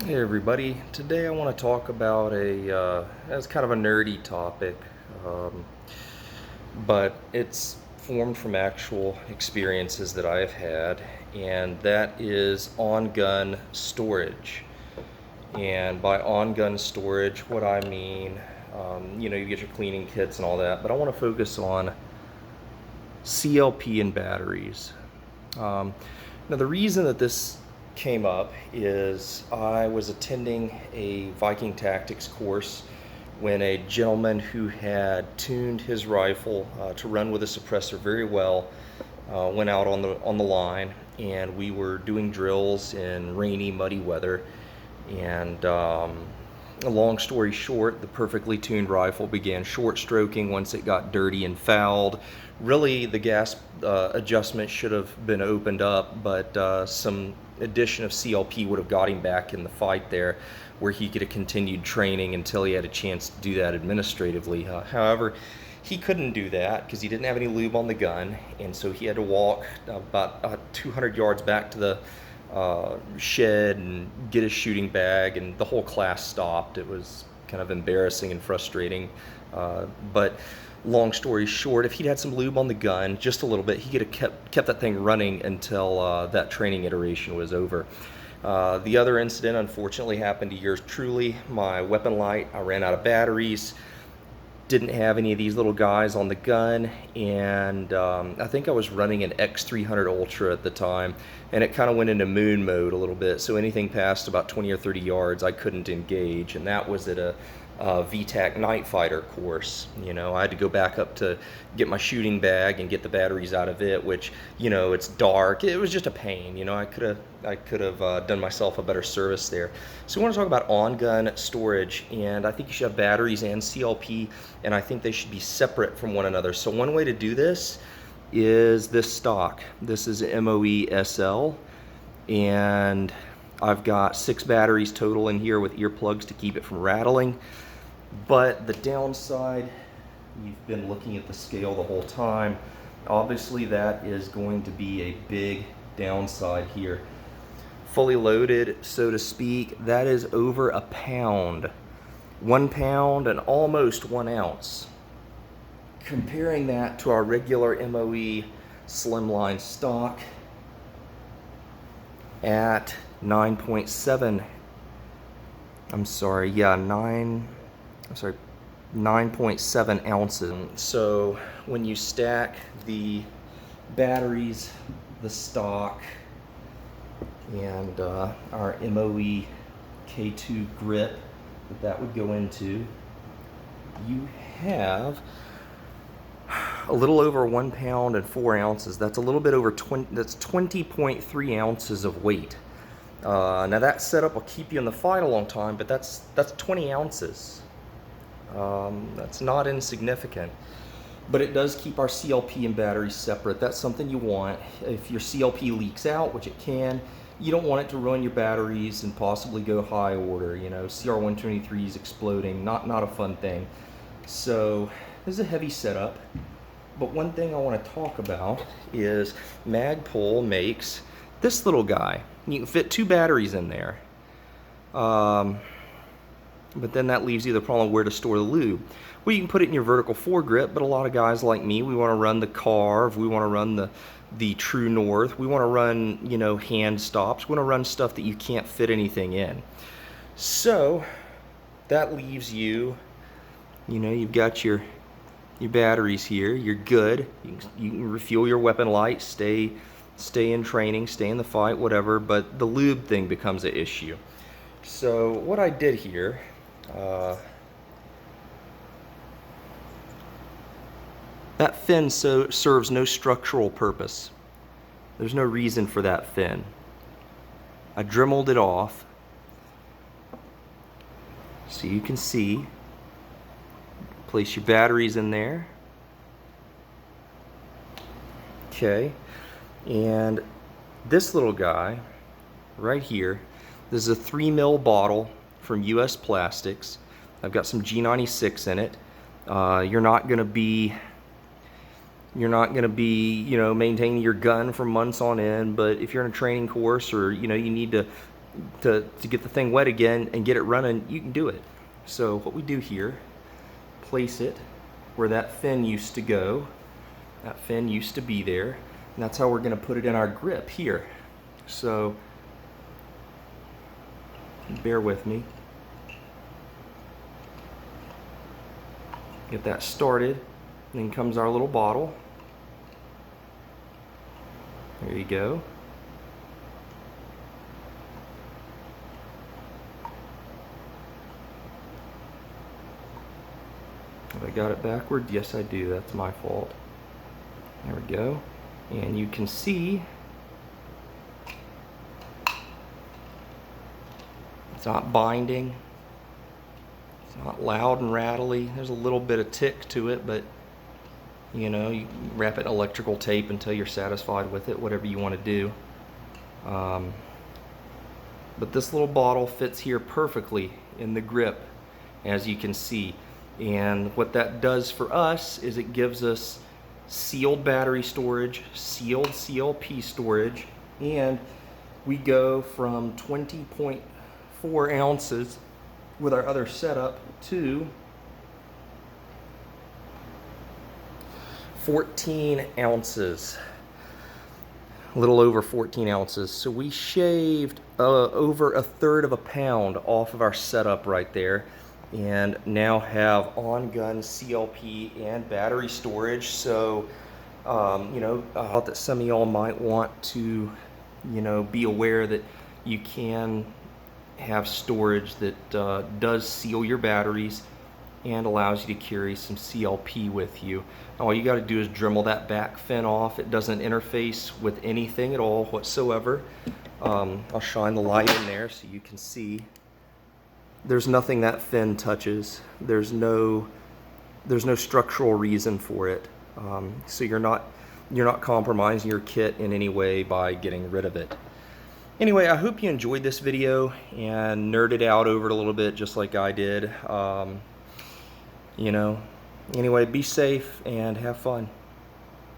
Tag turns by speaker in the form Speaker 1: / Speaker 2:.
Speaker 1: Hey everybody, today I want to talk about it's kind of a nerdy topic, um, but it's formed from actual experiences that I have had, and that is on-gun storage. And by on-gun storage, what I mean, you get your cleaning kits and all that, but I want to focus on CLP and batteries. Um, Now, the reason that this came up is I was attending a Viking Tactics course when a gentleman who had tuned his rifle to run with a suppressor very well went out on the line, and we were doing drills in rainy, muddy weather. And a long story short, the perfectly tuned rifle began short stroking once it got dirty and fouled. Really, the gas adjustment should have been opened up, but some addition of CLP would have got him back in the fight there, where he could have continued training until he had a chance to do that administratively. However, he couldn't do that because he didn't have any lube on the gun, and so he had to walk about 200 yards back to the shed and get his shooting bag, and the whole class stopped. It was kind of embarrassing and frustrating. But long story short, if he'd had some lube on the gun, just a little bit, he could have kept that thing running until that training iteration was over. The other incident, unfortunately, happened to yours truly. My weapon light, I ran out of batteries, didn't have any of these little guys on the gun, and I think I was running an X300 Ultra at the time, and it kind of went into moon mode a little bit, so anything past about 20 or 30 yards I couldn't engage, and that was at a VTAC Night Fighter course. I had to go back up to get my shooting bag and get the batteries out of it, which, it's dark. It was just a pain. I could have done myself a better service there. So we want to talk about on-gun storage, and I think you should have batteries and CLP, and I think they should be separate from one another. So one way to do this is this stock. This is MOE SL, and I've got 6 batteries total in here with earplugs to keep it from rattling. But the downside, you've been looking at the scale the whole time, obviously that is going to be a big downside here. Fully loaded, so to speak, that is over a pound. 1 pound and almost 1 ounce. Comparing that to our regular MOE slimline stock at 9.7, I'm sorry, yeah, 9.7 ounces. So when you stack the batteries, the stock, and our MOE K2 grip that would go into, you have a little over 1 pound and 4 ounces. That's a little bit over 20, that's 20.3 ounces of weight. Now that setup will keep you in the fight a long time, but that's 20 ounces. That's not insignificant. But it does keep our CLP and batteries separate. That's something you want. If your CLP leaks out, which it can, you don't want it to ruin your batteries and possibly go high order. CR123s exploding, not a fun thing. So this is a heavy setup. But one thing I want to talk about is Magpul makes this little guy. You can fit 2 batteries in there. But then that leaves you the problem of where to store the lube. Well, you can put it in your vertical foregrip, but a lot of guys like me, we want to run the Carve, we want to run the True North, we want to run, hand stops, we want to run stuff that you can't fit anything in. So that leaves you, you've got your batteries here, you're good, you can refuel your weapon light, stay in training, stay in the fight, whatever, but the lube thing becomes an issue. So what I did here, that fin serves no structural purpose. There's no reason for that fin. I dremeled it off so you can see. Place your batteries in there. Okay, and this little guy right here, this is a 3 ml bottle from US Plastics. I've got some G96 in it. You're not gonna be maintaining your gun for months on end, but if you're in a training course or you need to to get the thing wet again and get it running, you can do it. So what we do here, place it where that fin used to go. That fin used to be there, and that's how we're going to put it in our grip here. So bear with me. Get that started, and then comes our little bottle. There you go. Have I got it backward? Yes, I do. That's my fault. There we go. And you can see it's not binding. It's not loud and rattly. There's a little bit of tick to it, but you know, you wrap it in electrical tape until you're satisfied with it, whatever you want to do. But this little bottle fits here perfectly in the grip, as you can see. And what that does for us is it gives us sealed battery storage, sealed CLP storage, and we go from 20.4 ounces with our other setup to 14 ounces, a little over 14 ounces. So we shaved over 1/3 of a pound off of our setup right there, and now have on-gun CLP and battery storage. So you know, I thought that some of y'all might want to, you know, be aware that you can have storage that does seal your batteries and allows you to carry some CLP with you. All you got to do is Dremel that back fin off. It doesn't interface with anything at all whatsoever. I'll shine the light in there so you can see. There's nothing that fin touches. There's no structural reason for it. So you're not compromising your kit in any way by getting rid of it. Anyway, I hope you enjoyed this video and nerded out over it a little bit, just like I did. You know, anyway, be safe and have fun.